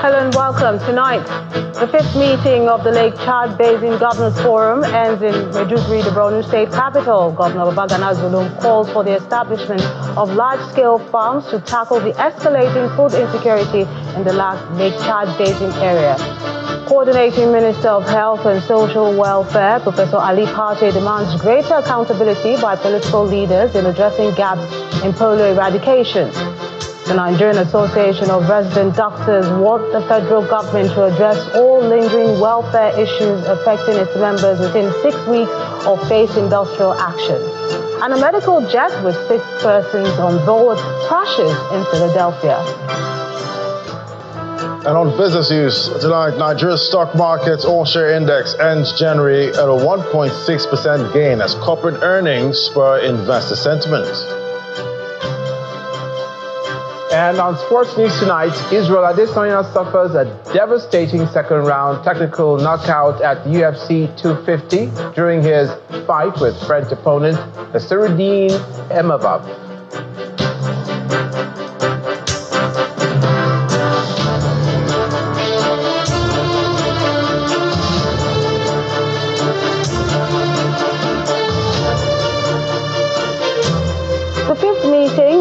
Hello and welcome. Tonight, the fifth meeting of the Lake Chad Basin Governors Forum ends in Maiduguri, the Borno State capital. Governor Babagana Zulum calls for the establishment of large-scale farms to tackle the escalating food insecurity in the Lake Chad Basin area. Coordinating Minister of Health and Social Welfare, Professor Ali Pate, demands greater accountability by political leaders in addressing gaps in polio eradication. The Nigerian Association of Resident Doctors wants the federal government to address all lingering welfare issues affecting its members within 6 weeks or face industrial action. And a medical jet with 6 persons on board crashes in Philadelphia. And on business news tonight, Nigeria's stock market's all-share index ends January at a 1.6% gain as corporate earnings spur investor sentiment. And on sports news tonight, Israel Adesanya suffers a devastating second-round technical knockout at UFC 250 during his fight with French opponent Nasruddin Emavov.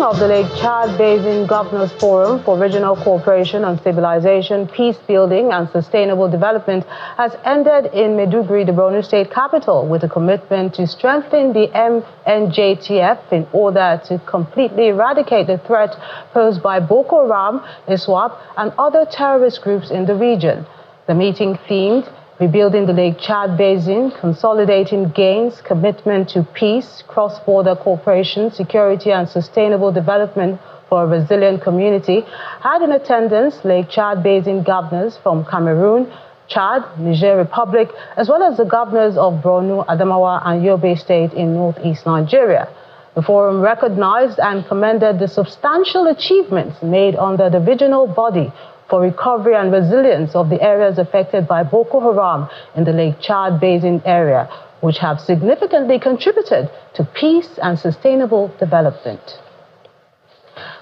Of the Lake Chad Basin Governors Forum for Regional Cooperation on Stabilization, Peace Building and Sustainable Development has ended in Maiduguri, the Borno State capital, with a commitment to strengthen the MNJTF in order to completely eradicate the threat posed by Boko Haram, ISWAP and other terrorist groups in the region. The meeting themed Rebuilding the Lake Chad Basin, Consolidating Gains, Commitment to Peace, Cross-Border Cooperation, Security and Sustainable Development for a Resilient Community, had in attendance Lake Chad Basin governors from Cameroon, Chad, Niger Republic, as well as the governors of Borno, Adamawa and Yobe State in northeast Nigeria. The forum recognized and commended the substantial achievements made under the regional body for recovery and resilience of the areas affected by Boko Haram in the Lake Chad Basin area, which have significantly contributed to peace and sustainable development.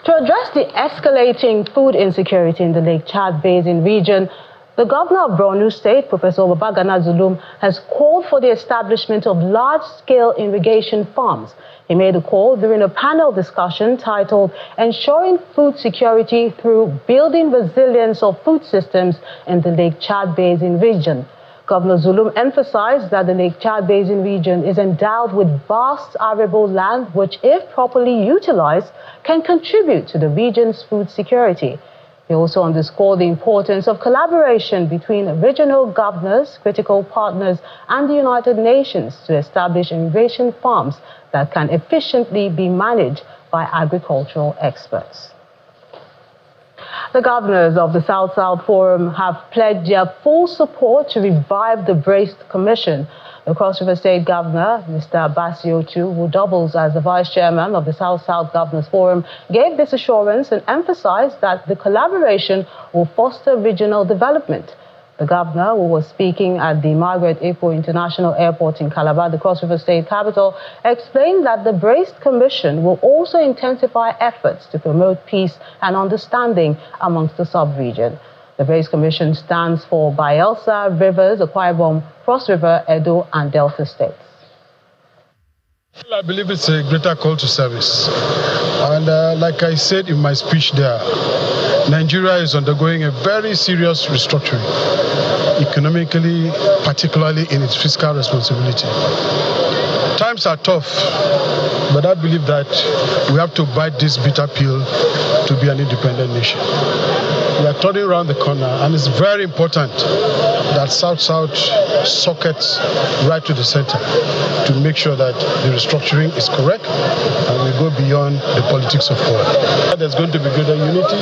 To address the escalating food insecurity in the Lake Chad Basin region, the governor of Borno State, Professor Babagana Zulum, has called for the establishment of large-scale irrigation farms. He made a call during a panel discussion titled Ensuring Food Security Through Building Resilience of Food Systems in the Lake Chad Basin region. Governor Zulum emphasized that the Lake Chad Basin region is endowed with vast arable land which, if properly utilized, can contribute to the region's food security. He also underscored the importance of collaboration between regional governors, critical partners, and the United Nations to establish irrigation farms that can efficiently be managed by agricultural experts. The governors of the South-South Forum have pledged their full support to revive the Braced Commission. The Cross River State Governor, Mr. Basiotu, who doubles as the Vice Chairman of the South-South Governors Forum, gave this assurance and emphasized that the collaboration will foster regional development. The governor, who was speaking at the Margaret Epo International Airport in Calabar, the Cross River State capital, explained that the Braced Commission will also intensify efforts to promote peace and understanding amongst the sub-region. The Braced Commission stands for Bayelsa, Rivers, Akwa Ibom, Cross River, Edo, and Delta states. I believe it's a greater call to service. And like I said in my speech there, Nigeria is undergoing a very serious restructuring, economically, particularly in its fiscal responsibility. Times are tough, but I believe that we have to bite this bitter pill to be an independent nation. We are turning around the corner, and it's very important that South-South sockets right to the center to make sure that the restructuring is correct and we go beyond the politics of power. There's going to be greater unity,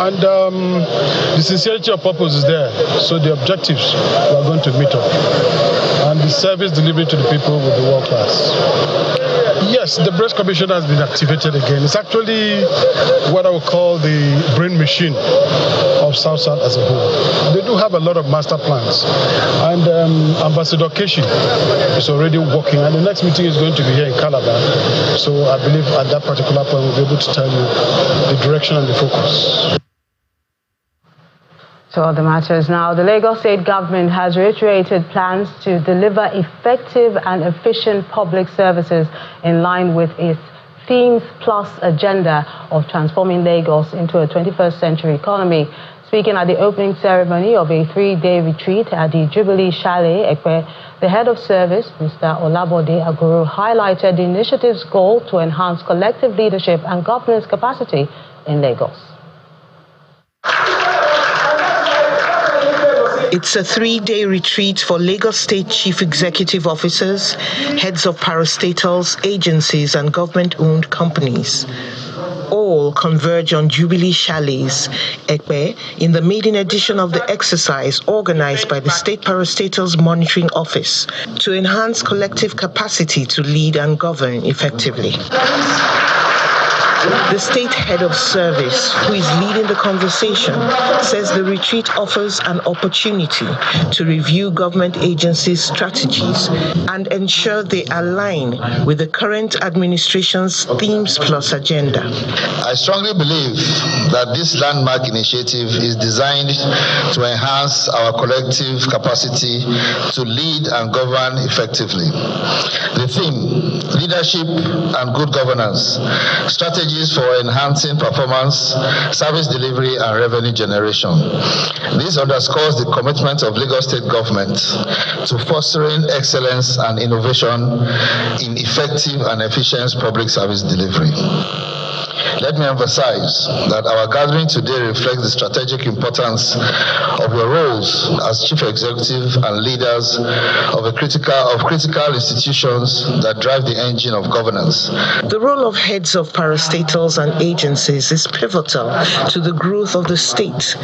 and the sincerity of purpose is there, so the objectives we are going to meet up, and the service delivery to the people will be world class. Yes, the Braced Commission has been activated again. It's actually what I would call the brain machine of South-South as a whole. They do have a lot of master plans, and Ambassador Keshi is already working, and the next meeting is going to be here in Calabar. So I believe at that particular point we'll be able to tell you the direction and the focus. To other matters now, the Lagos State government has reiterated plans to deliver effective and efficient public services in line with its Themes Plus agenda of transforming Lagos into a 21st century economy. Speaking at the opening ceremony of a 3-day retreat at the Jubilee Chalet, Ekpe, the head of service, Mr. Olabode Aguru, highlighted the initiative's goal to enhance collective leadership and governance capacity in Lagos. It's a 3-day retreat for Lagos State Chief Executive Officers, heads of parastatals, agencies, and government-owned companies. All converge on Jubilee Chalets, Ekpe, in the maiden edition of the exercise organized by the State Parastatals Monitoring Office to enhance collective capacity to lead and govern effectively. The state head of service, who is leading the conversation, says the retreat offers an opportunity to review government agencies' strategies and ensure they align with the current administration's Themes Plus agenda. I strongly believe that this landmark initiative is designed to enhance our collective capacity to lead and govern effectively. The theme, leadership and good governance, strategies for enhancing performance, service delivery, and revenue generation. This underscores the commitment of Lagos State government to fostering excellence and innovation in effective and efficient public service delivery. Let me emphasize that our gathering today reflects the strategic importance of your roles as chief executive and leaders of critical institutions that drive the engine of governance. The role of heads of parastatals and agencies is pivotal to the growth of the state.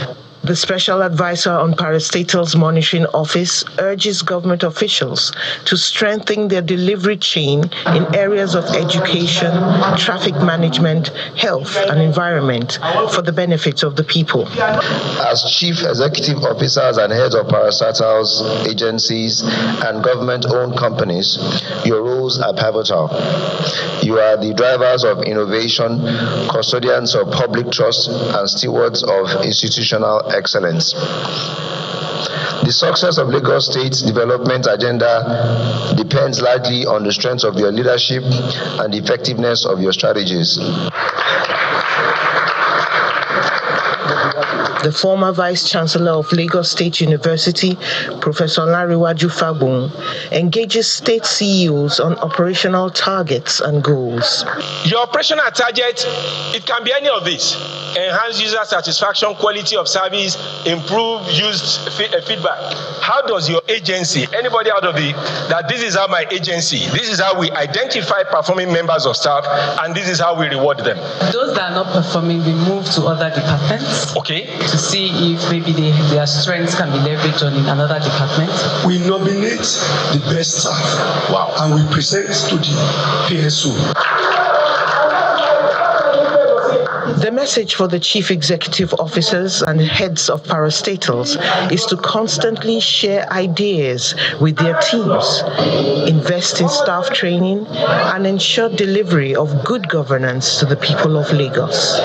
The Special Advisor on Parastatals Monitoring Office urges government officials to strengthen their delivery chain in areas of education, traffic management, health, and environment for the benefit of the people. As Chief Executive Officers and heads of parastatals, agencies, and government-owned companies, your roles are pivotal. You are the drivers of innovation, custodians of public trust, and stewards of institutional excellence. The success of Lagos State's development agenda depends largely on the strength of your leadership and the effectiveness of your strategies. The former Vice Chancellor of Lagos State University, Professor Lariwaju Fagbon, engages state CEOs on operational targets and goals. Your operational target, it can be any of these. Enhance user satisfaction, quality of service, improve used feedback. How does your agency, anybody out of that this is how my agency, this is how we identify performing members of staff, and this is how we reward them. Those that are not performing, we move to other departments. Okay. To see if maybe their strengths can be leveraged on in another department. We nominate the best staff. Wow. And we present to the PSO. The message for the chief executive officers and heads of parastatals is to constantly share ideas with their teams, invest in staff training, and ensure delivery of good governance to the people of Lagos.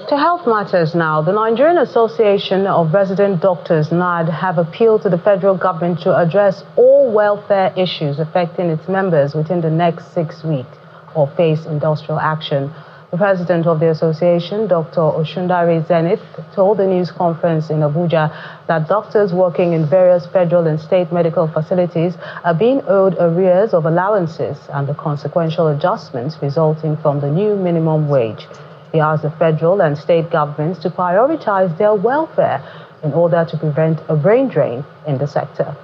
To health matters now, the Nigerian Association of Resident Doctors, NARD, have appealed to the federal government to address all welfare issues affecting its members within the next 6 weeks or face industrial action. The president of the association, Dr. Oshundare Zenith, told the news conference in Abuja that doctors working in various federal and state medical facilities are being owed arrears of allowances and the consequential adjustments resulting from the new minimum wage. He asked the federal and state governments to prioritize their welfare in order to prevent a brain drain in the sector.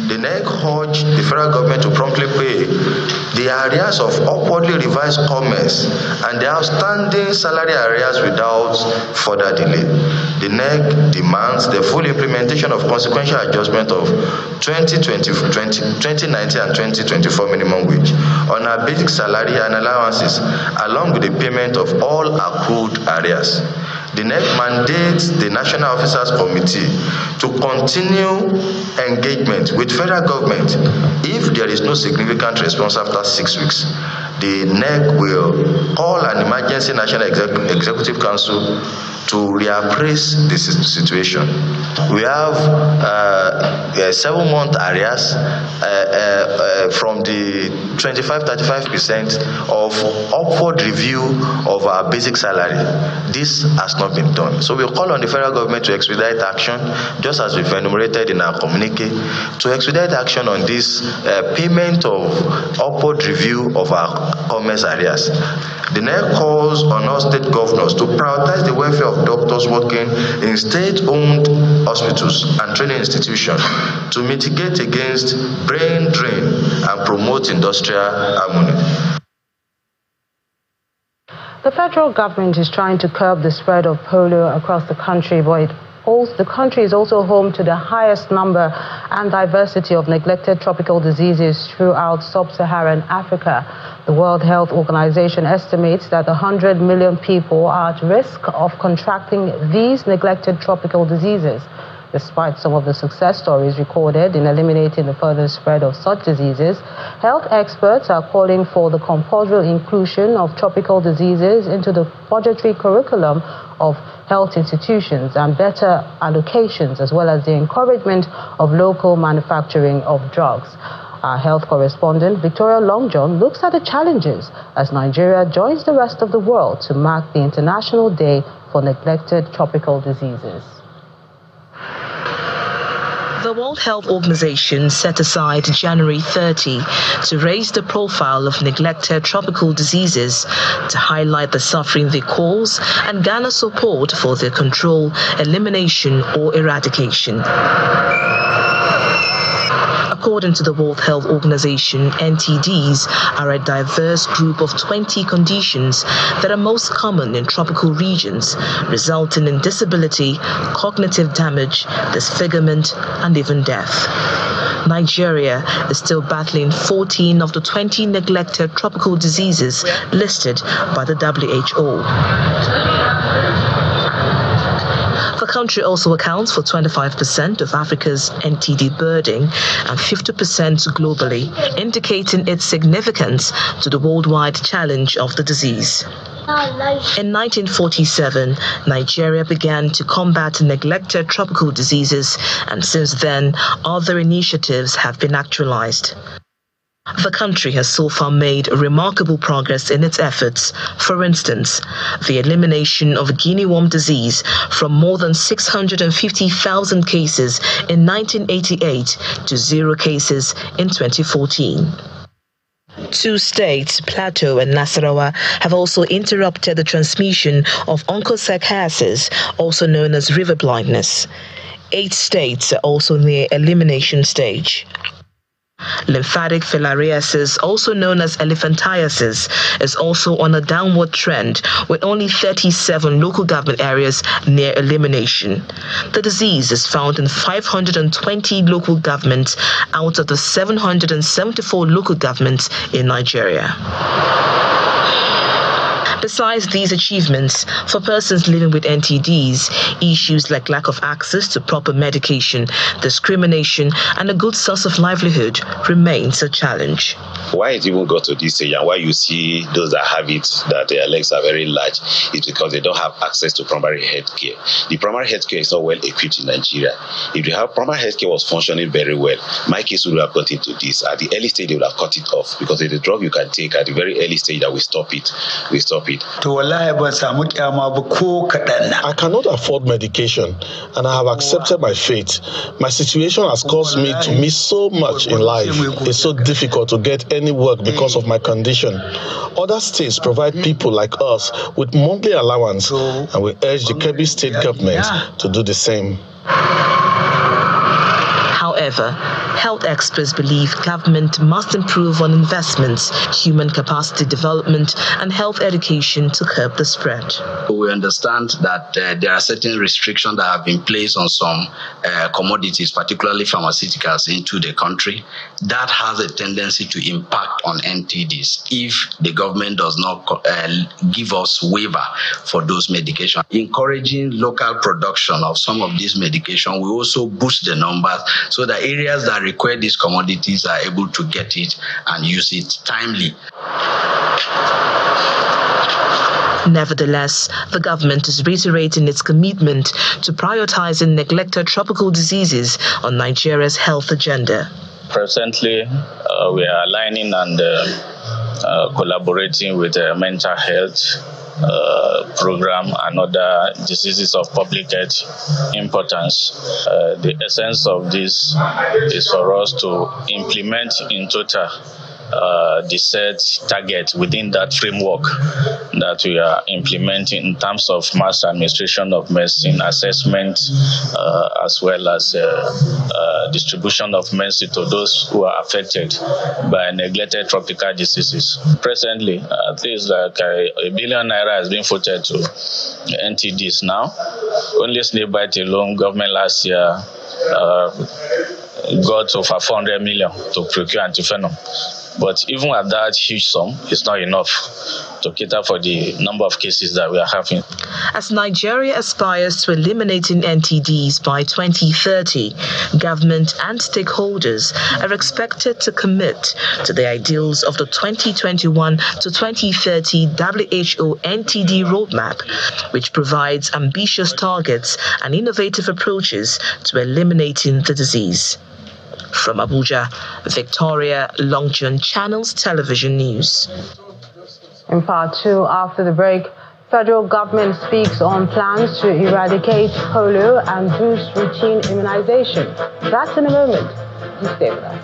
The NEC urged the federal government to promptly pay the arrears of upwardly revised comments and the outstanding salary arrears without further delay. The NEC demands the full implementation of consequential adjustment of 2019 and 2024 minimum wage on our basic salary and allowances, along with the payment of all accrued arrears. The NEC mandates the National Officers Committee to continue engagement with federal government if there is no significant response after 6 weeks. the NEC will call an emergency national executive council to reappraise this situation. We have 7-month arrears from the 25-35% of upward review of our basic salary. This has not been done. So we call on the federal government to expedite action, just as we've enumerated in our communique, to expedite action on this payment of upward review of our commerce arrears. The NEC calls on all state governors to prioritize the welfare of doctors working in state-owned hospitals and training institutions to mitigate against brain drain and promote industrial harmony. The federal government is trying to curb the spread of polio across the country, but the country is also home to the highest number and diversity of neglected tropical diseases throughout sub-Saharan Africa. The World Health Organization estimates that 100 million people are at risk of contracting these neglected tropical diseases. Despite some of the success stories recorded in eliminating the further spread of such diseases, health experts are calling for the compulsory inclusion of tropical diseases into the budgetary curriculum of health institutions and better allocations, as well as the encouragement of local manufacturing of drugs. Our health correspondent, Victoria Longjohn, looks at the challenges as Nigeria joins the rest of the world to mark the International Day for Neglected Tropical Diseases. The World Health Organization set aside January 30 to raise the profile of neglected tropical diseases, to highlight the suffering they cause and garner support for their control, elimination, or eradication. According to the World Health Organization, NTDs are a diverse group of 20 conditions that are most common in tropical regions, resulting in disability, cognitive damage, disfigurement, and even death. Nigeria is still battling 14 of the 20 neglected tropical diseases listed by the WHO. The country also accounts for 25% of Africa's NTD burden and 50% globally, indicating its significance to the worldwide challenge of the disease. In 1947, Nigeria began to combat neglected tropical diseases, and since then, other initiatives have been actualized. The country has so far made remarkable progress in its efforts. For instance, the elimination of guinea worm disease from more than 650,000 cases in 1988 to 0 cases in 2014. 2 states, Plateau and Nasarawa, have also interrupted the transmission of onchocerciasis, also known as river blindness. 8 states are also near elimination stage. Lymphatic filariasis, also known as elephantiasis, is also on a downward trend, with only 37 local government areas near elimination. The disease is found in 520 local governments out of the 774 local governments in Nigeria. Besides these achievements, for persons living with NTDs, issues like lack of access to proper medication, discrimination, and a good source of livelihood remains a challenge. Why it even got to this stage and why you see those that have it, that their legs are very large, is because they don't have access to primary health care. The primary health care is not well equipped in Nigeria. If the primary health care was functioning very well, my case would have got into this. At the early stage, they would have cut it off, because it's a drug you can take at the very early stage that we stop it. I cannot afford medication, and I have accepted my fate. My situation has caused me to miss so much in life. It's so difficult to get any work because of my condition. Other states provide people like us with monthly allowance, and we urge the Kebbi state government to do the same. However, health experts believe government must improve on investments, human capacity development, and health education to curb the spread. We understand that there are certain restrictions that have been placed on some commodities, particularly pharmaceuticals, into the country. That has a tendency to impact on NTDs if the government does not give us waiver for those medications. Encouraging local production of some of these medications will also boost the numbers, so that areas that require these commodities are able to get it and use it timely. Nevertheless, the government is reiterating its commitment to prioritizing neglected tropical diseases on Nigeria's health agenda. Presently, we are aligning and collaborating with the mental health program and other diseases of public health importance. The essence of this is for us to implement in total the set target within that framework that we are implementing in terms of mass administration of medicine, assessment, as well as distribution of medicine to those who are affected by neglected tropical diseases. Presently, at least like ₦1 billion has been voted to NTDs now. Only snake bite alone, government last year got over 400 million to procure antivenom. But even at that huge sum, it's not enough to cater for the number of cases that we are having. As Nigeria aspires to eliminating NTDs by 2030, government and stakeholders are expected to commit to the ideals of the 2021 to 2030 WHO NTD roadmap, which provides ambitious targets and innovative approaches to eliminating the disease. From Abuja, Victoria Longchun, Channels Television News. In part two, after the break, federal government speaks on plans to eradicate polio and boost routine immunization. That's in a moment. Please stay with us.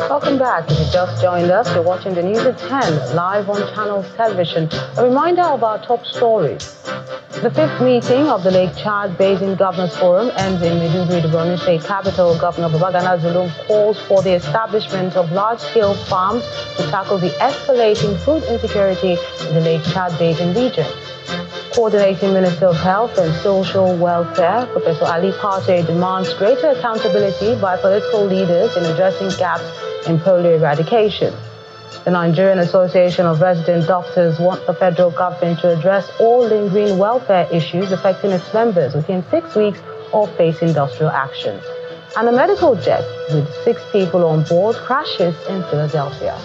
Welcome back. If you just joined us, you're watching the news at 10 live on Channels Television. A reminder of our top stories. The fifth meeting of the Lake Chad Basin Governors Forum ends in Maiduguri, the Borno State capital. Governor Babagana Zulum calls for the establishment of large-scale farms to tackle the escalating food insecurity in the Lake Chad Basin region. Coordinating Minister of Health and Social Welfare, Professor Ali Pate, demands greater accountability by political leaders in addressing gaps in polio eradication. The Nigerian Association of Resident Doctors want the federal government to address all lingering welfare issues affecting its members within 6 weeks or face industrial action. And a medical jet with 6 people on board crashes in Philadelphia.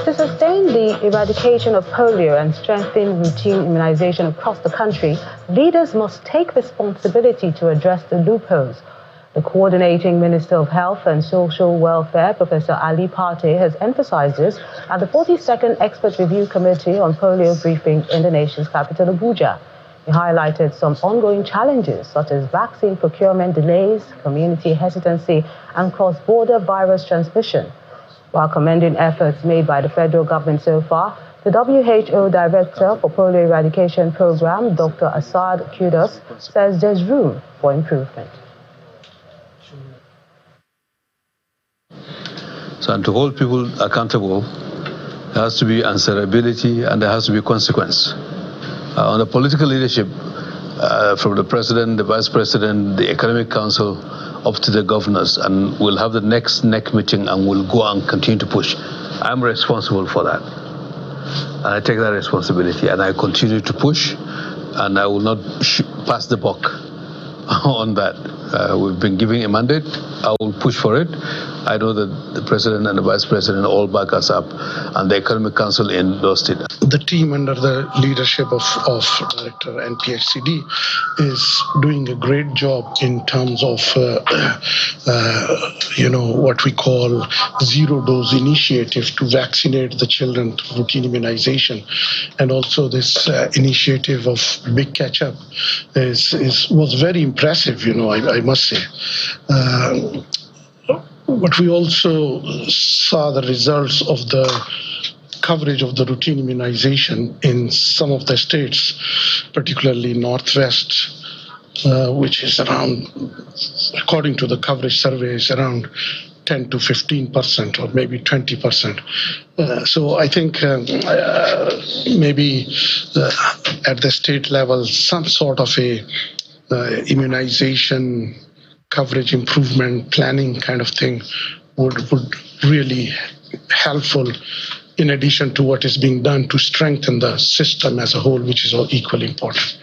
To sustain the eradication of polio and strengthen routine immunization across the country, leaders must take responsibility to address the loopholes. The coordinating Minister of Health and Social Welfare, Professor Ali Pate, has emphasized this at the 42nd Expert Review Committee on Polio briefing in the nation's capital, Abuja. He highlighted some ongoing challenges such as vaccine procurement delays, community hesitancy, and cross-border virus transmission. While commending efforts made by the federal government so far, the WHO Director for Polio Eradication Program, Dr. Asad Kudos, says there's room for improvement. So, and to hold people accountable, there has to be answerability and there has to be consequence. On the political leadership, from the President, the Vice President, the Economic Council, up to the governors, and we'll have the next NEC meeting and we'll go and continue to push. I'm responsible for that. And I take that responsibility and I continue to push, and I will not pass the buck on that. We've been giving a mandate. I will push for it. I know that the President and the Vice President all back us up, and the Economic Council endorsed it. The team under the leadership of Director NPHCD is doing a great job in terms of, what we call zero-dose initiative to vaccinate the children through routine immunization. And also this initiative of Big Catch-up was very impressive, I must say. But we also saw the results of the coverage of the routine immunization in some of the states, particularly Northwest, which is around, according to the coverage surveys, around 10 to 15% or maybe 20%. So I think maybe at the state level, some sort of a immunization coverage improvement planning kind of thing would really helpful in addition to what is being done to strengthen the system as a whole, which is equally important.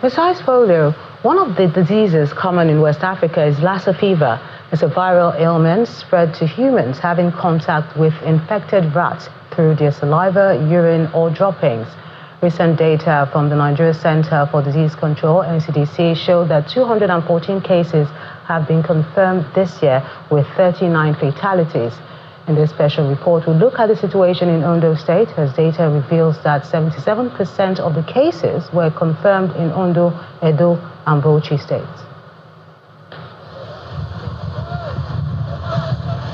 Besides polio, one of the diseases common in West Africa is Lassa fever. It's a viral ailment spread to humans having contact with infected rats through their saliva, urine, or droppings. Recent data from the Nigeria Center for Disease Control, NCDC, show that 214 cases have been confirmed this year with 39 fatalities. In this special report, we look at the situation in Ondo State, as data reveals that 77% of the cases were confirmed in Ondo, Edo, and Bauchi states.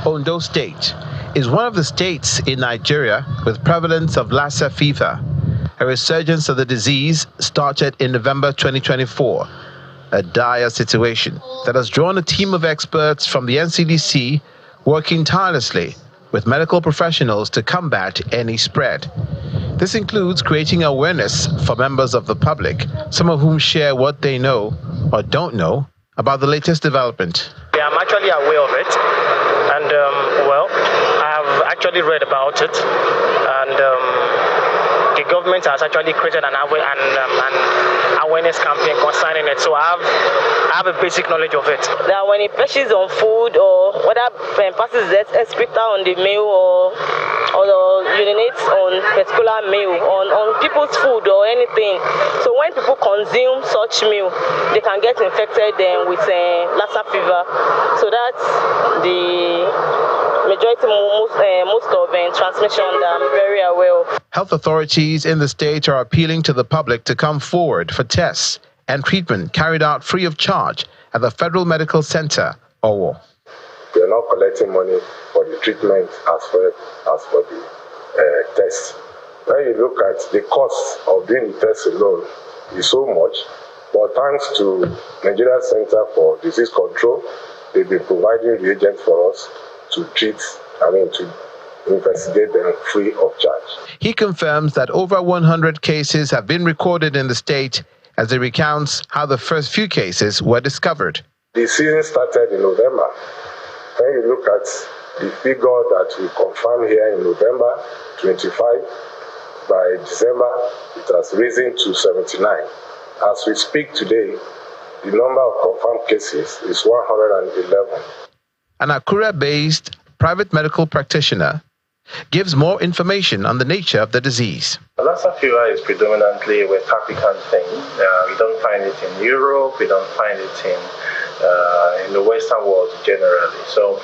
Ondo State is one of the states in Nigeria with prevalence of Lassa fever. A resurgence of the disease started in November 2024, a dire situation that has drawn a team of experts from the NCDC working tirelessly with medical professionals to combat any spread. This includes creating awareness for members of the public, some of whom share what they know or don't know about the latest development. Yeah, I'm actually aware of it, and I have actually read about it, and the government has actually created an awareness campaign concerning it, so I have a basic knowledge of it. That when it pushes on food, or whether passes excreta on the meal, or urinates on particular meal, on people's food or anything. So when people consume such meal, they can get infected with Lassa fever. So that's the majority, most of transmission that I'm very aware of. Health authorities in the state are appealing to the public to come forward for tests and treatment carried out free of charge at the Federal Medical Center, Owo. We are not collecting money for the treatment as well as for the tests. When you look at the cost of doing the test alone is so much, but thanks to Nigeria Center for Disease Control, they've been providing reagents for us to to investigate them free of charge. He confirms that over 100 cases have been recorded in the state, as he recounts how the first few cases were discovered. The season started in November. When you look at the figure that we confirmed here in November 25, by December it has risen to 79. As we speak today, the number of confirmed cases is 111. An Akure-based private medical practitioner gives more information on the nature of the disease. Lassa fever is predominantly a West African thing. We don't find it in Europe, we don't find it in the Western world generally. So,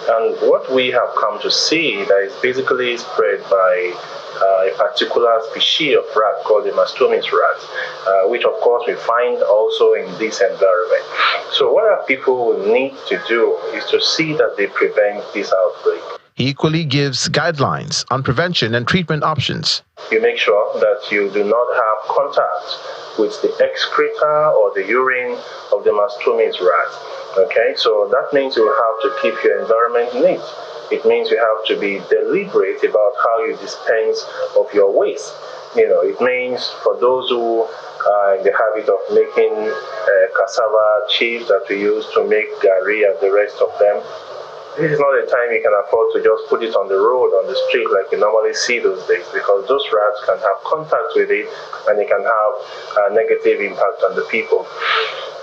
and what we have come to see that is basically spread by a particular species of rat called the mastomys rat, which of course we find also in this environment. So what our people will need to do is to see that they prevent this outbreak. He equally gives guidelines on prevention and treatment options. You make sure that you do not have contact with the excreta or the urine of the mastomys rat. Okay, so that means you have to keep your environment neat. It means you have to be deliberate about how you dispense of your waste. It means for those who are in the habit of making cassava chips that we use to make gari and the rest of them, this is not a time you can afford to just put it on the road, on the street like you normally see those days, because those rats can have contact with it and it can have a negative impact on the people.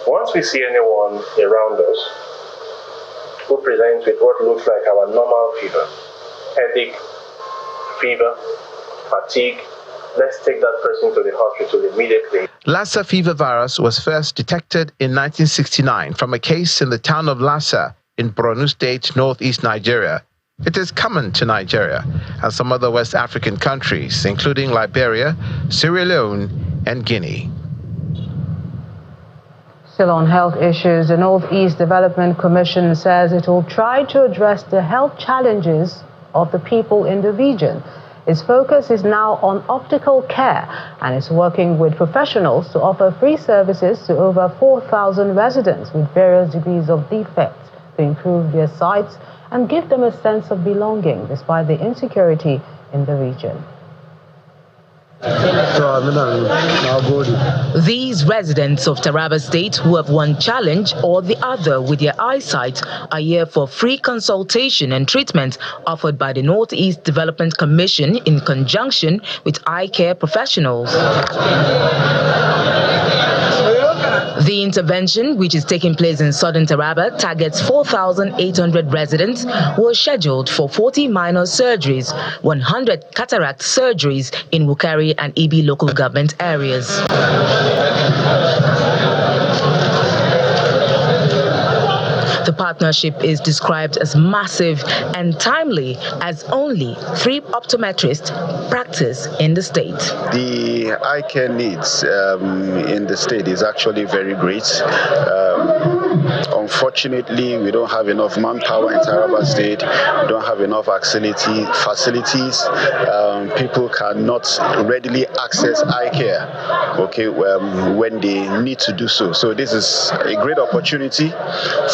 Once we see anyone around us who presents with what looks like our normal fever, headache, fever, fatigue, let's take that person to the hospital immediately. Lassa fever virus was first detected in 1969 from a case in the town of Lassa in Borno State, northeast Nigeria. It is common to Nigeria and some other West African countries, including Liberia, Sierra Leone, and Guinea. Still on health issues, the Northeast Development Commission says it will try to address the health challenges of the people in the region. Its focus is now on optical care and is working with professionals to offer free services to over 4,000 residents with various degrees of defects to improve their sights and give them a sense of belonging despite the insecurity in the region. These residents of Taraba State who have one challenge or the other with their eyesight are here for free consultation and treatment offered by the Northeast Development Commission in conjunction with eye care professionals. The intervention, which is taking place in southern Taraba, targets 4,800 residents who are scheduled for 40 minor surgeries, 100 cataract surgeries in Wukari and Ibi local government areas. The partnership is described as massive and timely, as only 3 optometrists practice in the state. The eye care needs in the state is actually very great. Unfortunately, we don't have enough manpower in Taraba State. We don't have enough facilities. People cannot readily access eye care, when they need to do so. So this is a great opportunity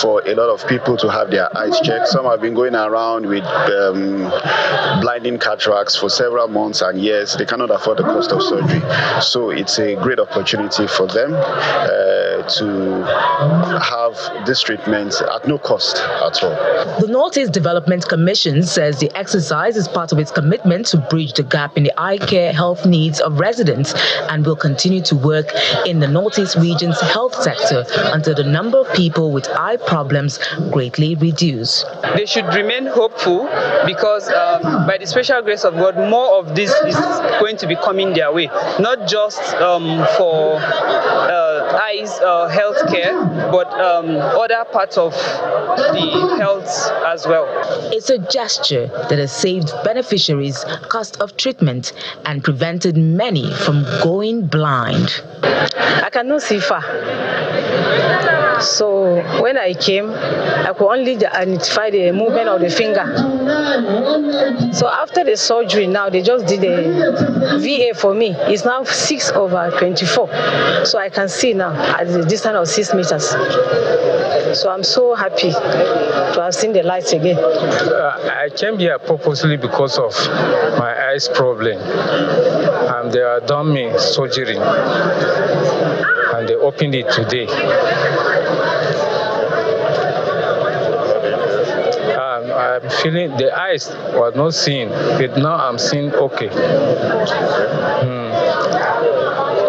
for a lot of people to have their eyes checked. Some have been going around with blinding cataracts for several months and years. They cannot afford the cost of surgery. So it's a great opportunity for them to have this treatment at no cost at all. The Northeast Development Commission says the exercise is part of its commitment to bridge the gap in the eye care health needs of residents and will continue to work in the Northeast region's health sector until the number of people with eye problems greatly reduce. They should remain hopeful because by the special grace of God, more of this is going to be coming their way, not just for eyes health care, but other parts of the health as well. It's a gesture that has saved beneficiaries cost of treatment and prevented many from going blind. I cannot see far. So when I came, I could only identify the movement of the finger. So after the surgery now, they just did a VA for me. It's now 6/24. So I can see now at the distance of 6 meters. So I'm so happy to have seen the lights again. I came here purposely because of my eyes problem. And they have done me surgery. And they opened it today. I'm feeling the eyes was not seeing, but now I'm seeing okay.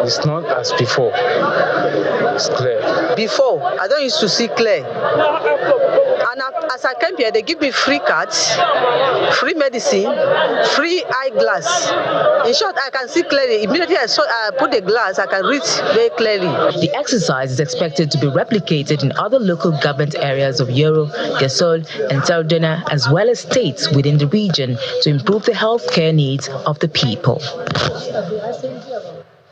It's not as before. It's clear. Before, I don't used to see clear. And as I came here, they give me free cards, free medicine, free eyeglass. In short, I can see clearly. Immediately I put the glass, I can read very clearly. The exercise is expected to be replicated in other local government areas of Yoro, Gasol, and Sardina, as well as states within the region to improve the healthcare needs of the people.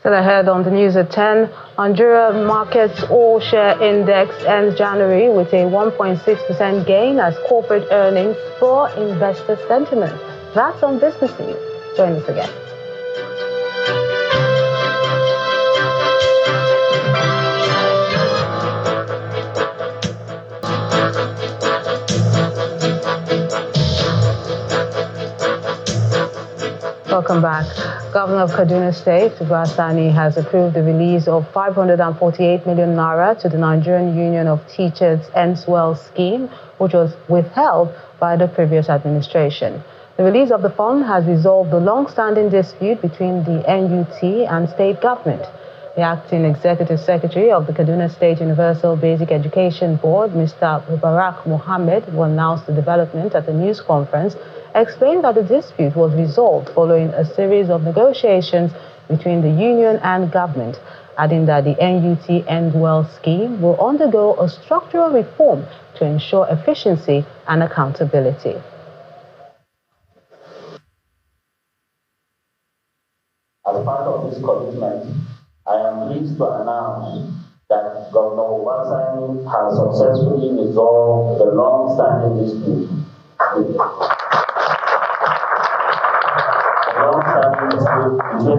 Still ahead on the news at 10, Nigeria markets all-share index ends January with a 1.6% gain as corporate earnings spur investor sentiment. That's on Business News. Join us again. Welcome back. Governor of Kaduna State, Sani, has approved the release of 548 million naira to the Nigerian Union of Teachers Ends Well scheme, which was withheld by the previous administration. The release of the fund has resolved the long-standing dispute between the NUT and state government. The acting executive secretary of the Kaduna State Universal Basic Education Board, Mr. Mubarak Mohammed, who announced the development at the news conference, explained that the dispute was resolved following a series of negotiations between the union and government, adding that the NUT End Well scheme will undergo a structural reform to ensure efficiency and accountability. As part of this commitment, I am pleased to announce that Governor Sani has successfully resolved the long-standing dispute between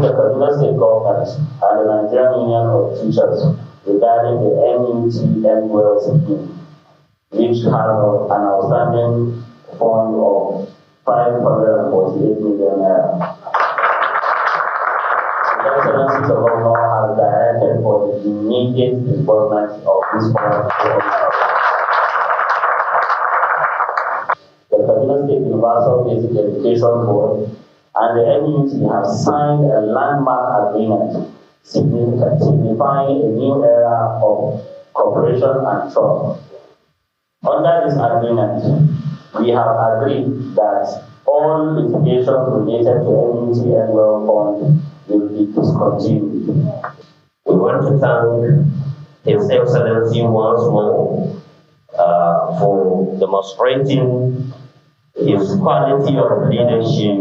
the Kaduna State government and the Nigerian Union of Teachers regarding the NUT End Well scheme, which has an outstanding fund of 548 million naira. The Excellency of Governor has directed for the immediate disbursement of this funds. The Kaduna State Universal Basic Education Board and the NUT have signed a landmark agreement signifying a new era of cooperation and trust. Under this agreement, we have agreed that all litigation related to NUT and Well Fund will be discontinued. We want to thank His Excellency once more for demonstrating his quality of leadership,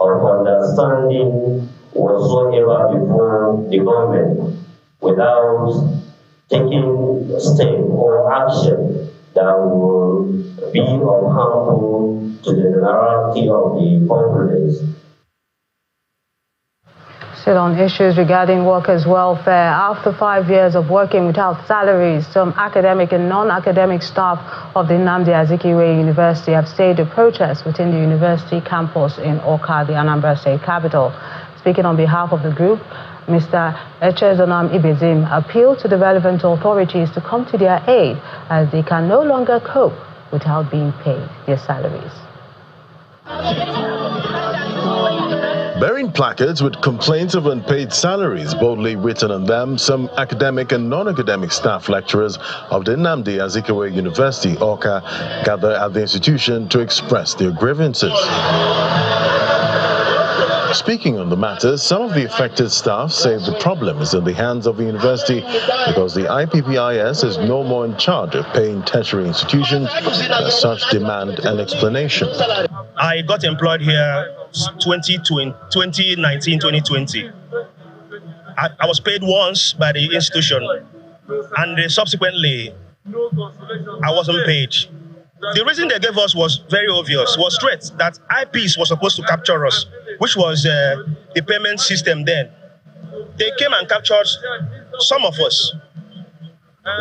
of understanding whatsoever before the government without taking step or action that will be harmful to the generality of the populace. Still on issues regarding workers' welfare, after 5 years of working without salaries, some academic and non-academic staff of the Nnamdi Azikiwe University have staged a protest within the university campus in Awka, the Anambra State capital. Speaking on behalf of the group, Mr. Echezonam Ibezim appealed to the relevant authorities to come to their aid as they can no longer cope without being paid their salaries. Bearing placards with complaints of unpaid salaries boldly written on them, some academic and non-academic staff lecturers of the Nnamdi Azikiwe University, Awka, gathered at the institution to express their grievances. Speaking on the matter, some of the affected staff say the problem is in the hands of the university because the IPPIS is no more in charge of paying tertiary institutions, and as such demand an explanation. I got employed here 2019, 2020. I was paid once by the institution, and subsequently I wasn't paid. The reason they gave us was very obvious, was straight, that IPs was supposed to capture us, which was the payment system then. They came and captured some of us,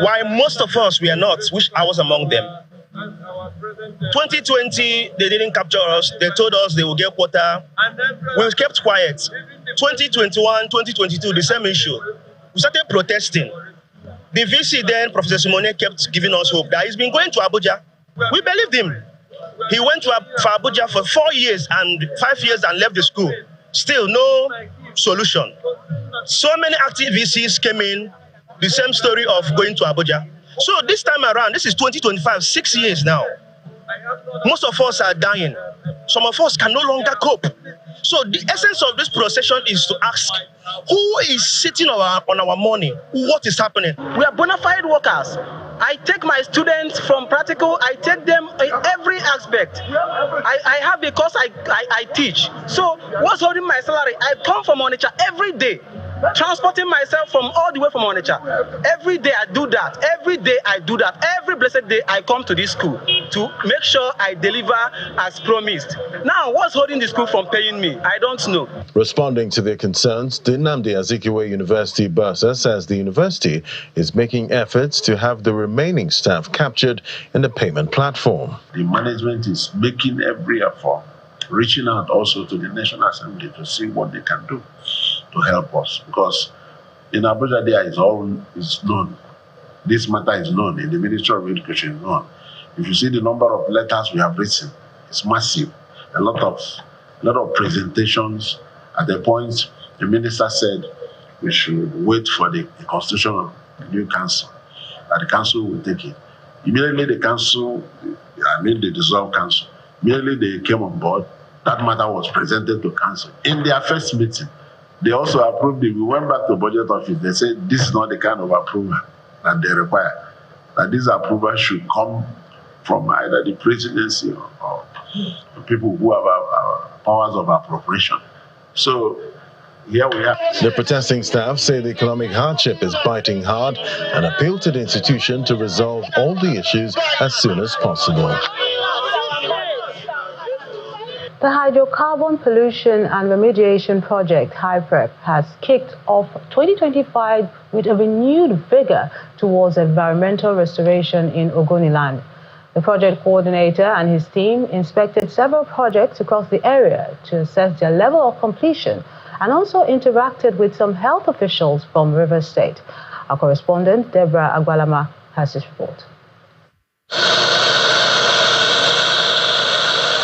while most of us were not, which I was among them. 2020, they didn't capture us. They told us they will get quota. We kept quiet. 2021, 2022, the same issue. We started protesting. The VC then, Professor Simone, kept giving us hope that he's been going to Abuja. We believed him. He went to Abuja for 4 years and 5 years and left the school. Still no solution. So many active VCs came in, the same story of going to Abuja. So this time around, this is 2025, 6 years now. Most of us are dying. Some of us can no longer cope. So the essence of this procession is to ask, who is sitting on our money? What is happening? We are bona fide workers. I take my students from practical, I take them in every aspect. I have a course I teach. So what's holding my salary? I come from Onitsha every day, transporting myself from all the way from Onitsha. Every day I do that. Every day I do that. Every blessed day I come to this school to make sure I deliver as promised. Now, what's holding the school from paying me? I don't know. Responding to their concerns, the Nnamdi Azikiwe University Bursa says the university is making efforts to have the remaining staff captured in the payment platform. The management is making every effort, reaching out also to the National Assembly to see what they can do to help us. Because in Abuja there is known. This matter is known. In the Ministry of Education is known. If you see the number of letters we have written, it's massive. A lot of presentations. At the point, the minister said we should wait for the constitution of the new council, that the council will take it. Immediately the dissolved council, immediately they came on board. That matter was presented to council. In their first meeting, they also approved it. We went back to the budget office. They said this is not the kind of approval that they require. That this approval should come from either the presidency or people who have powers of appropriation. So here we are. The protesting staff say the economic hardship is biting hard and appeal to the institution to resolve all the issues as soon as possible. The Hydrocarbon Pollution and Remediation Project, HYPREP, has kicked off 2025 with a renewed vigor towards environmental restoration in Ogoni land. The project coordinator and his team inspected several projects across the area to assess their level of completion and also interacted with some health officials from Rivers State. Our correspondent, Deborah Agbalama, has this report.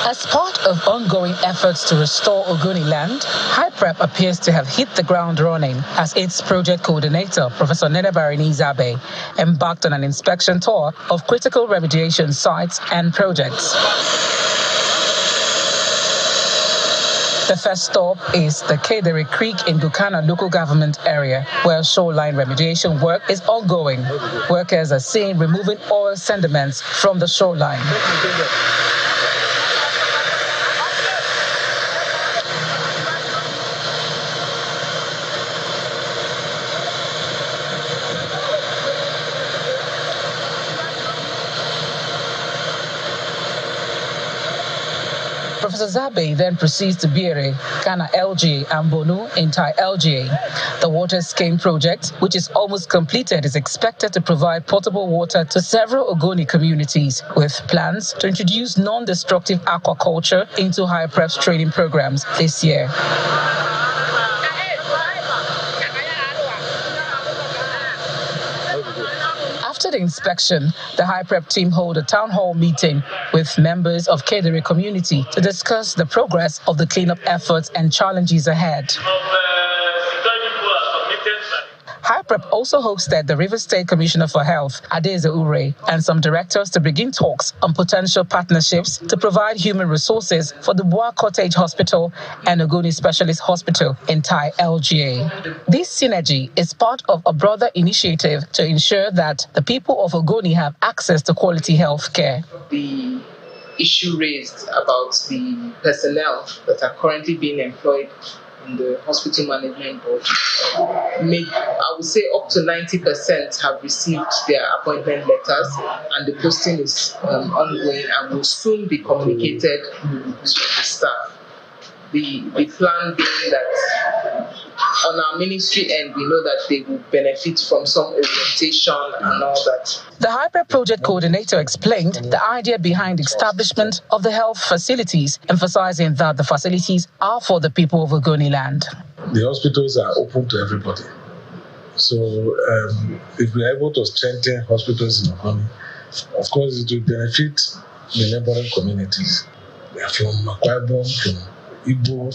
As part of ongoing efforts to restore Ogoni land, HyPrep appears to have hit the ground running as its project coordinator, Professor Nenebarini Zabe, embarked on an inspection tour of critical remediation sites and projects. The first stop is the Kedere Creek in Gukana local government area, where shoreline remediation work is ongoing. Workers are seen removing oil sediments from the shoreline. Professor Zabe then proceeds to Biere, Ghana LGA, and Bonu in Thai LGA. The water scheme project, which is almost completed, is expected to provide potable water to several Ogoni communities, with plans to introduce non-destructive aquaculture into HyPrep's training programs this year. After the inspection, the HyPrep team held a town hall meeting with members of Kedere community to discuss the progress of the cleanup efforts and challenges ahead. HyPrep also hosted the Rivers State Commissioner for Health, Adeze Ure, and some directors to begin talks on potential partnerships to provide human resources for the Bois Cottage Hospital and Ogoni Specialist Hospital in Thai LGA. This synergy is part of a broader initiative to ensure that the people of Ogoni have access to quality health care. The issue raised about the personnel that are currently being employed in the hospital management board, I would say up to 90% have received their appointment letters, and the posting is ongoing and will soon be communicated to the staff. The plan being that on our ministry end, we know that they will benefit from some orientation and all that. The HyPrep project coordinator explained the idea behind the establishment of the health facilities, emphasizing that the facilities are for the people of Ogoni land. The hospitals are open to everybody. So if we are able to strengthen hospitals in Ogoni, of course it will benefit the neighboring communities. They are from Makwaibo, from Igbo,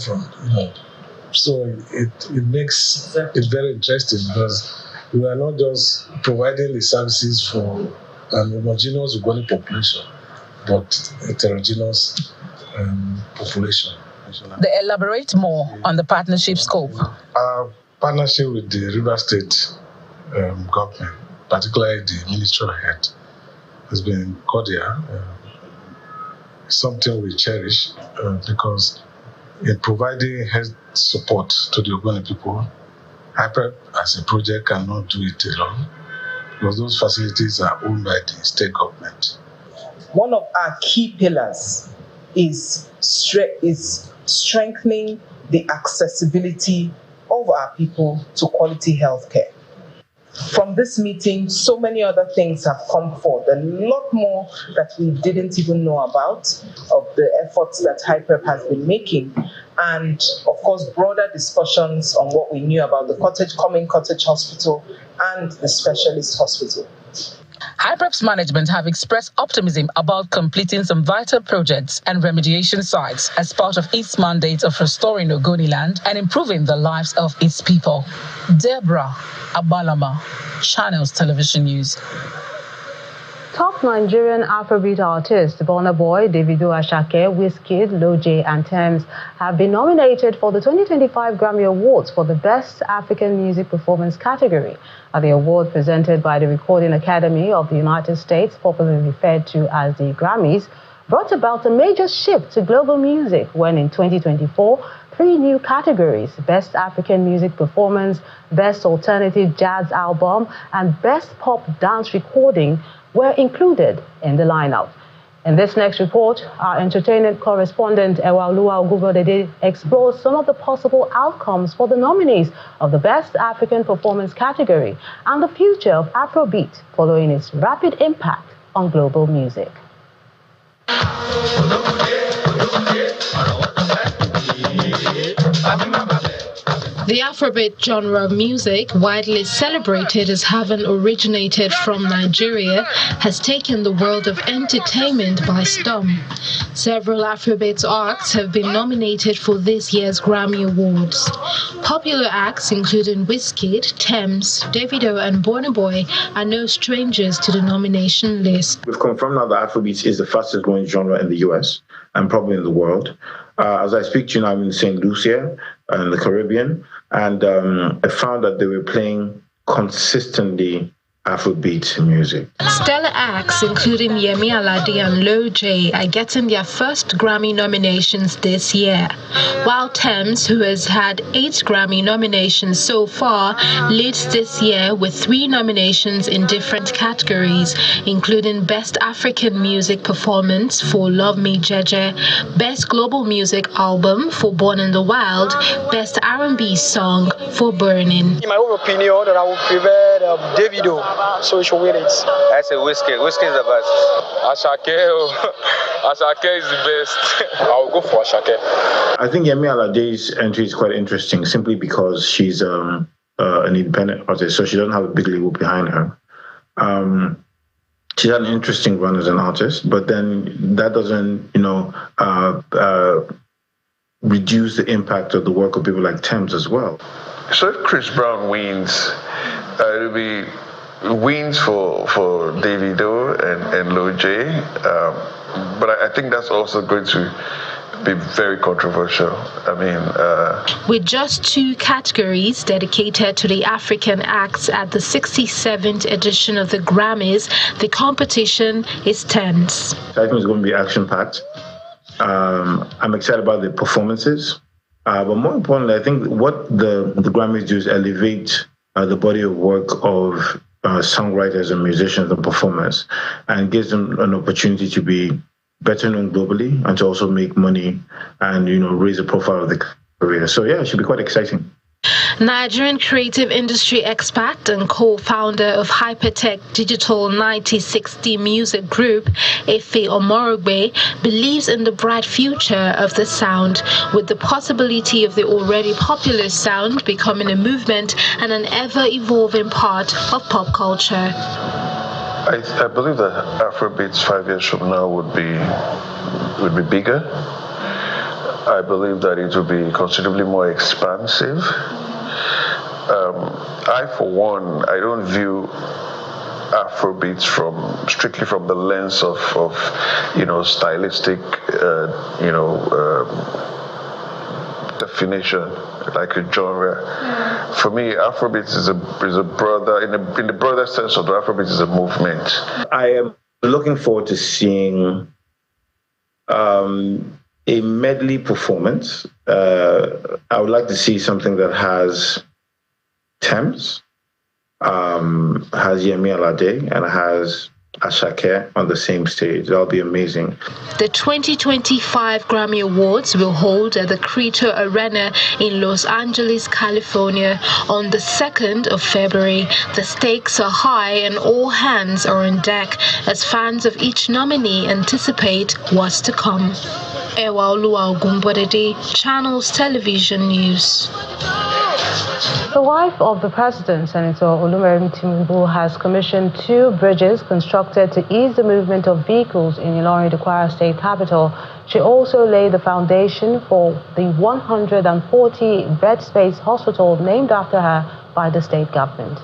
so it makes it very interesting, because we are not just providing the services for an homogeneous Ogoni population, but heterogeneous population. They elaborate more on the partnership scope. Our partnership with the River State government, particularly the ministerial head, has been cordial. Something we cherish because in providing health support to the Ogoni people, HyPrep as a project cannot do it alone, because those facilities are owned by the state government. One of our key pillars is strengthening the accessibility of our people to quality health care. From this meeting, so many other things have come forth, a lot more that we didn't even know about, of the efforts that HyPrep has been making, and of course broader discussions on what we knew about the Cottage Hospital and the Specialist Hospital. HyPrep's management have expressed optimism about completing some vital projects and remediation sites as part of its mandate of restoring Ogoni land and improving the lives of its people. Deborah Agbalama, Channels Television News. Top Nigerian Afrobeat artists Burna Boy, Davido Asake, Wizkid, Lojay, and Tems have been nominated for the 2025 Grammy Awards for the Best African Music Performance category. The award, presented by the Recording Academy of the United States, popularly referred to as the Grammys, brought about a major shift to global music when in 2024, 3 new categories, Best African Music Performance, Best Alternative Jazz Album, and Best Pop Dance Recording, were included in the lineup. In this next report, our entertainment correspondent Ewalua Ogubodede explores some of the possible outcomes for the nominees of the Best African Performance category and the future of Afrobeat following its rapid impact on global music. The Afrobeat genre of music, widely celebrated as having originated from Nigeria, has taken the world of entertainment by storm. Several Afrobeat acts have been nominated for this year's Grammy Awards. Popular acts including Wizkid, Tems, Davido and Burna Boy are no strangers to the nomination list. We've confirmed now that Afrobeats is the fastest growing genre in the US and probably in the world. As I speak to you now, I'm in St. Lucia in the Caribbean, and I found that they were playing consistently Afrobeat music. Stellar acts including Yemi Alade and Lil J are getting their first Grammy nominations this year, while Tems, who has had 8 Grammy nominations so far, leads this year with 3 nominations in different categories, including Best African Music Performance for Love Me Jeje, Best Global Music Album for Born in the Wild, Best R&B Song for Burning. In my own opinion, that I would prefer Davido. So we should win it. I say Wizkid. Wizkid is the best. Ashake is the best. I'll go for Ashake. I think Yemi Alade's entry is quite interesting simply because she's an independent artist, so she doesn't have a big label behind her. She's had an interesting run as an artist, but then that doesn't, reduce the impact of the work of people like Tems as well. So if Chris Brown wins, it'll be wins for Davido and Lil J, but I think that's also going to be very controversial. With just 2 categories dedicated to the African acts at the 67th edition of the Grammys, the competition is tense. I think it's going to be action-packed. I'm excited about the performances, but more importantly, I think what the Grammys do is elevate the body of work of songwriters and musicians and performers, and gives them an opportunity to be better known globally and to also make money and raise the profile of the career. So yeah, it should be quite exciting. Nigerian creative industry expert and co-founder of Hypertech Digital 9060 Music Group, Efe Omorogbe, believes in the bright future of the sound, with the possibility of the already popular sound becoming a movement and an ever-evolving part of pop culture. I believe that Afrobeats 5 years from now would be bigger. I believe that it will be considerably more expansive. I, for one, I don't view Afrobeats strictly from the lens of stylistic, definition, like a genre. For me, Afrobeats is a broader, in the broader sense of the Afrobeats is a movement. I am looking forward to seeing a medley performance. I would like to see something that has Tems, has Yemi Alade, and has Ashake on the same stage. That'll be amazing. The 2025 Grammy Awards will hold at the Creator Arena in Los Angeles, California on the 2nd of February. The stakes are high and all hands are on deck as fans of each nominee anticipate what's to come. Ewa Oluwa Ogunbodede, Channels Television News. The wife of the president, Senator Olumerimi Tinubu, has commissioned 2 bridges constructed to ease the movement of vehicles in Ilorin, the Kwara state capital. She also laid the foundation for the 140-bed space hospital named after her by the state government.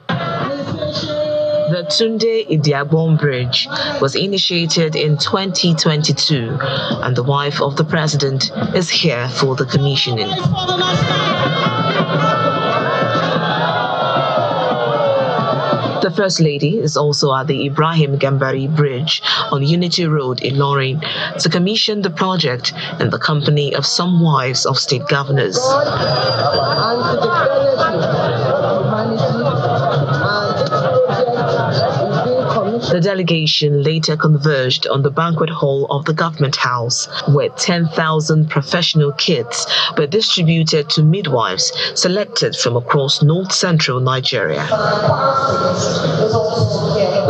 The Tunde Idiagbon Bridge was initiated in 2022, and the wife of the president is here for the commissioning. The First Lady is also at the Ibrahim Gambari Bridge on Unity Road in Ilorin to commission the project in the company of some wives of state governors. The delegation later converged on the banquet hall of the government house, where 10,000 professional kits were distributed to midwives selected from across north-central Nigeria.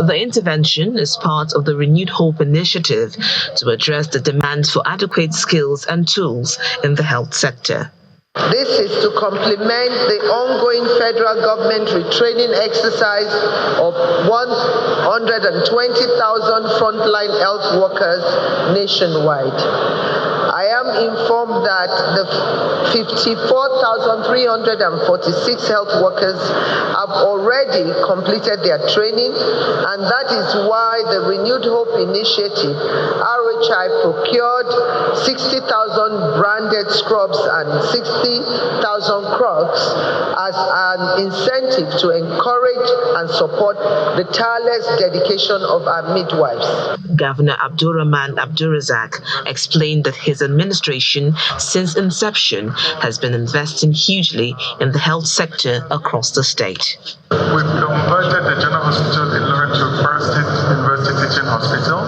The intervention is part of the Renewed Hope initiative to address the demand for adequate skills and tools in the health sector. This is to complement the ongoing federal government retraining exercise of 120,000 frontline health workers nationwide. I am informed that the 54,346 health workers have already completed their training, and that is why the Renewed Hope Initiative, RHI, procured 60,000 branded scrubs and 60,000 crocs as an incentive to encourage and support the tireless dedication of our midwives. Governor Abdulrahman Abdulrazak explained that his administration, since inception, has been investing hugely in the health sector across the state. We've converted the General Hospital in Lawrence to First University Teaching Hospital.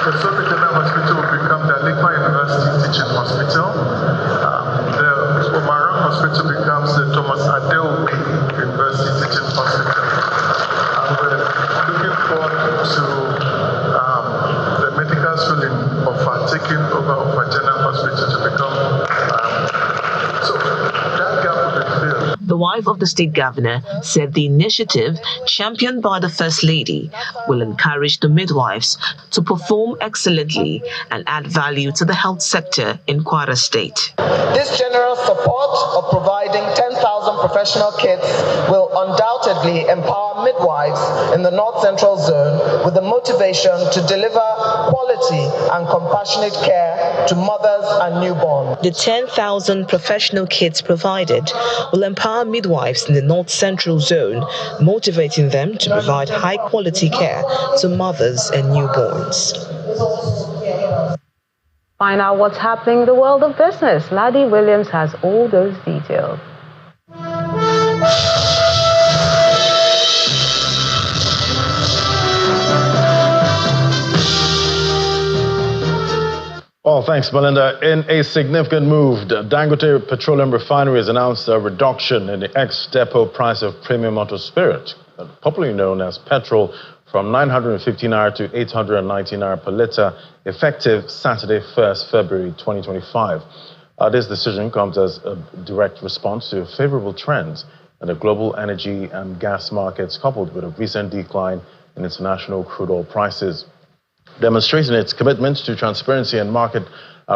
The Sobi General Hospital will become the Alikpa University Teaching Hospital. The Omaran Hospital becomes the Thomas Adeobi University Teaching Hospital. And we're looking forward to the medical school of taking over of our General Hospital to become so that gap will be filled. The wife of the state governor said the initiative, championed by the First Lady, will encourage the midwives to perform excellently and add value to the health sector in Kwara State. This generous support of providing 10,000 professional kits will undoubtedly empower midwives in the North Central Zone with the motivation to deliver quality and compassionate care to mothers and newborns. The 10,000 professional kits provided will empower midwives in the North Central Zone, motivating them to provide high-quality care to mothers and newborns. Find out what's happening in the world of business. Laddie Williams has all those details. Well, thanks, Melinda. In a significant move, the Dangote Petroleum Refinery has announced a reduction in the ex-depot price of premium motor spirit, popularly known as petrol, from 950 naira to 890 naira per litre, effective Saturday, 1st February 2025. This decision comes as a direct response to favorable trends in the global energy and gas markets, coupled with a recent decline in international crude oil prices. Demonstrating its commitment to transparency and market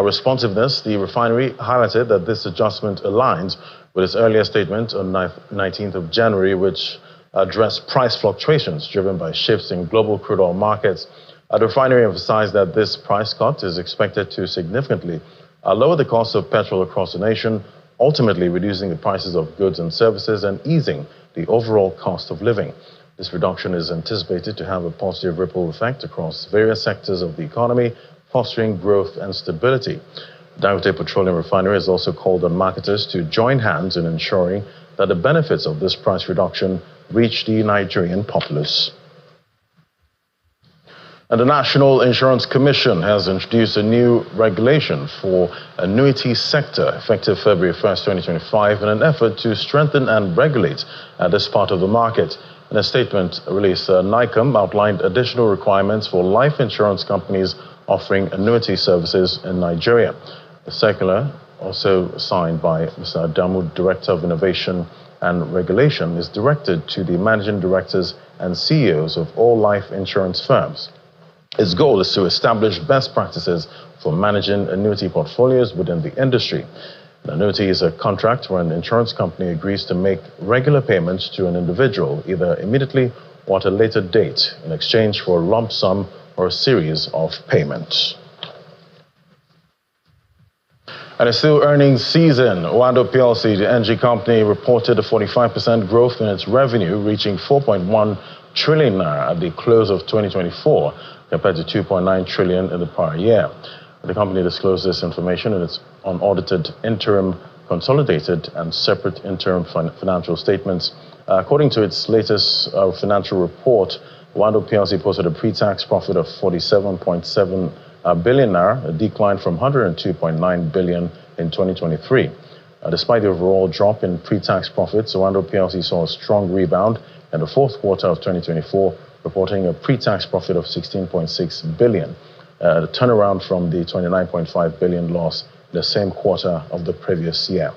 responsiveness, the refinery highlighted that this adjustment aligns with its earlier statement on 19th of January, which addressed price fluctuations driven by shifts in global crude oil markets. The refinery emphasized that this price cut is expected to significantly lower the cost of petrol across the nation, ultimately reducing the prices of goods and services and easing the overall cost of living. This reduction is anticipated to have a positive ripple effect across various sectors of the economy, fostering growth and stability. Dangote Petroleum Refinery has also called on marketers to join hands in ensuring that the benefits of this price reduction reach the Nigerian populace. And the National Insurance Commission has introduced a new regulation for annuity sector effective February 1st, 2025 in an effort to strengthen and regulate this part of the market. In a statement released, NICOM outlined additional requirements for life insurance companies offering annuity services in Nigeria. The circular, also signed by Mr. Adamu, Director of Innovation and Regulation, is directed to the managing directors and CEOs of all life insurance firms. Its goal is to establish best practices for managing annuity portfolios within the industry. An annuity is a contract where an insurance company agrees to make regular payments to an individual, either immediately or at a later date, in exchange for a lump sum or a series of payments. And it's still earnings season. Owando PLC, the energy company, reported a 45% growth in its revenue, reaching 4.1 trillion naira at the close of 2024, compared to 2.9 trillion in the prior year. The company disclosed this information in its unaudited interim consolidated and separate interim financial statements. According to its latest financial report, Owando PLC posted a pre-tax profit of 47.7 billion naira, a decline from 102.9 billion in 2023. Despite the overall drop in pre-tax profits, Owando PLC saw a strong rebound in the fourth quarter of 2024, reporting a pre-tax profit of 16.6 billion. the turnaround from the 29.5 billion loss in the same quarter of the previous year.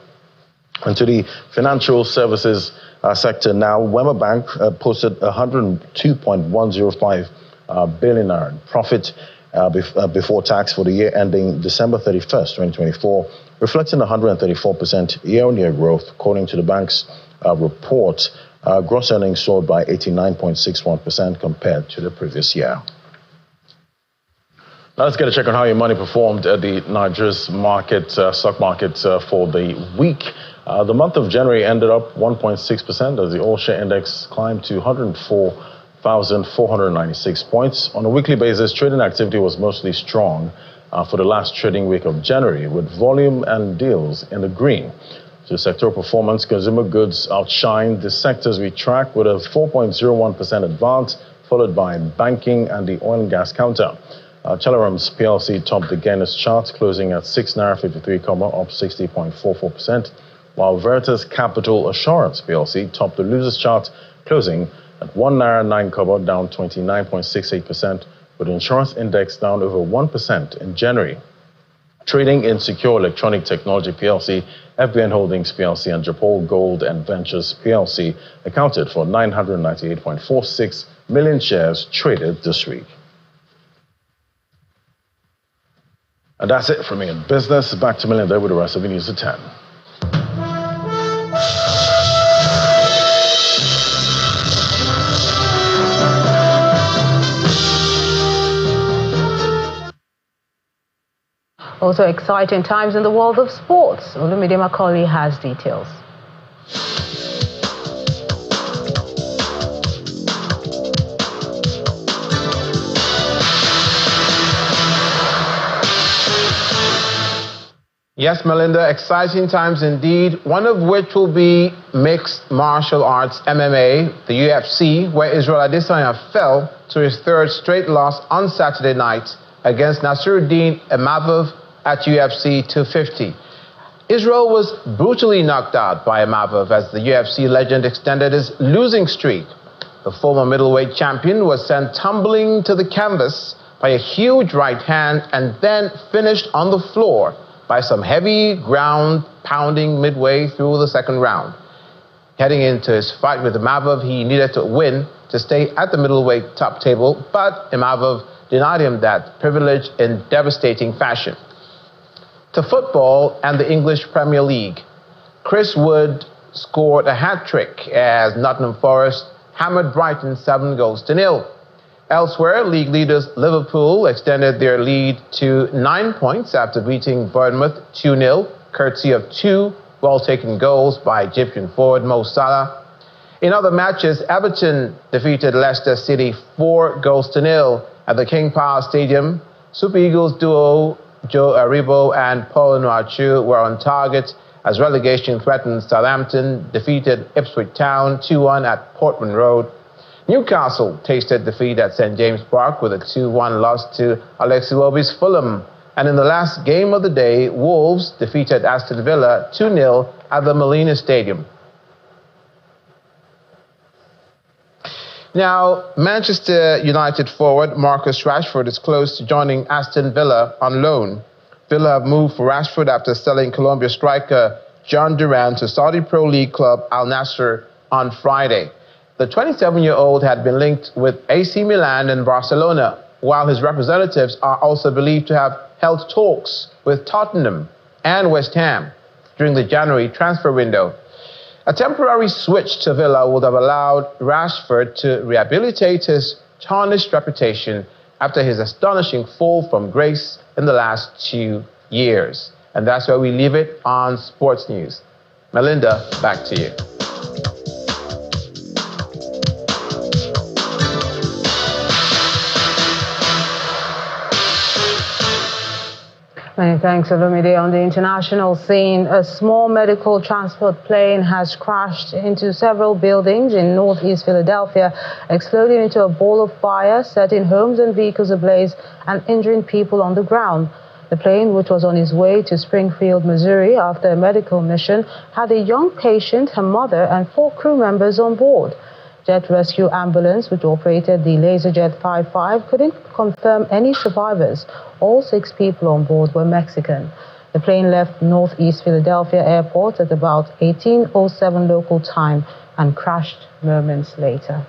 And to the financial services sector now, Wema Bank posted 102.105 billion in profit before tax for the year ending December 31st, 2024, reflecting 134% year-on-year growth. According to the bank's report, gross earnings soared by 89.61% compared to the previous year. Now let's get a check on how your money performed at the Nigeria's market, stock market for the week. The month of January ended up 1.6% as the all-share index climbed to 104,496 points. On a weekly basis, trading activity was mostly strong for the last trading week of January, with volume and deals in the green. To sectoral performance, consumer goods outshined the sectors we track with a 4.01% advance, followed by banking and the oil and gas counter. Chalarams PLC topped the gainers chart, closing at 6.53 naira, up 60.44%, while Veritas Capital Assurance PLC topped the losers chart, closing at 1.09 naira, down 29.68%, with the insurance index down over 1% in January. Trading in Secure Electronic Technology PLC, FBN Holdings PLC, and Japol Gold and Ventures PLC accounted for 998.46 million shares traded this week. And that's it from me in business. Back to Melinda with the rest of the news at 10. Also exciting times in the world of sports. Olumide Macaulay has details. Yes, Melinda, exciting times indeed, one of which will be mixed martial arts, MMA, the UFC, where Israel Adesanya fell to his third straight loss on Saturday night against Nasiruddin Imavov at UFC 250. Israel was brutally knocked out by Imavov as the UFC legend extended his losing streak. The former middleweight champion was sent tumbling to the canvas by a huge right hand and then finished on the floor by some heavy ground pounding midway through the second round. Heading into his fight with Imavov, he needed to win to stay at the middleweight top table, but Imavov denied him that privilege in devastating fashion. To football and the English Premier League, Chris Wood scored a hat-trick as Nottingham Forest hammered Brighton 7-0. Elsewhere, league leaders Liverpool extended their lead to 9 points after beating Bournemouth 2-0, courtesy of two well-taken goals by Egyptian forward Mo Salah. In other matches, Everton defeated Leicester City 4-0 at the King Power Stadium. Super Eagles duo Joe Aribo and Paul Nuachu were on target as relegation threatened. Southampton defeated Ipswich Town 2-1 at Portman Road. Newcastle tasted defeat at St James Park with a 2-1 loss to Alex Iwobi's Fulham. And in the last game of the day, Wolves defeated Aston Villa 2-0 at the Molina Stadium. Now, Manchester United forward Marcus Rashford is close to joining Aston Villa on loan. Villa have moved for Rashford after selling Colombia striker John Duran to Saudi Pro League club Al Nassr on Friday. The 27-year-old had been linked with AC Milan and Barcelona, while his representatives are also believed to have held talks with Tottenham and West Ham during the January transfer window. A temporary switch to Villa would have allowed Rashford to rehabilitate his tarnished reputation after his astonishing fall from grace in the last 2 years. And that's where we leave it on Sports News. Melinda, back to you. Many thanks, Olumide. On the international scene, a small medical transport plane has crashed into several buildings in northeast Philadelphia, exploding into a ball of fire, setting homes and vehicles ablaze and injuring people on the ground. The plane, which was on its way to Springfield, Missouri, after a medical mission, had a young patient, her mother, and 4 crew members on board. Jet Rescue Ambulance, which operated the LaserJet 55, couldn't confirm any survivors. All 6 people on board were Mexican. The plane left Northeast Philadelphia Airport at about 18:07 local time and crashed moments later.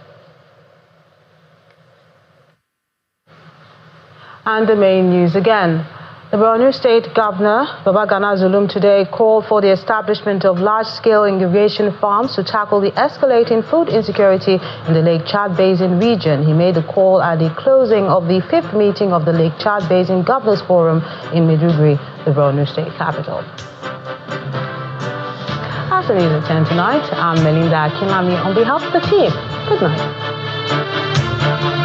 And the main news again. The Borno State Governor, Babagana Zulum, today called for the establishment of large-scale irrigation farms to tackle the escalating food insecurity in the Lake Chad Basin region. He made the call at the closing of the 5th meeting of the Lake Chad Basin Governors Forum in Maiduguri, the Borno State capital. That's the news at 10 tonight. I'm Melinda Akinlami on behalf of the team. Good night.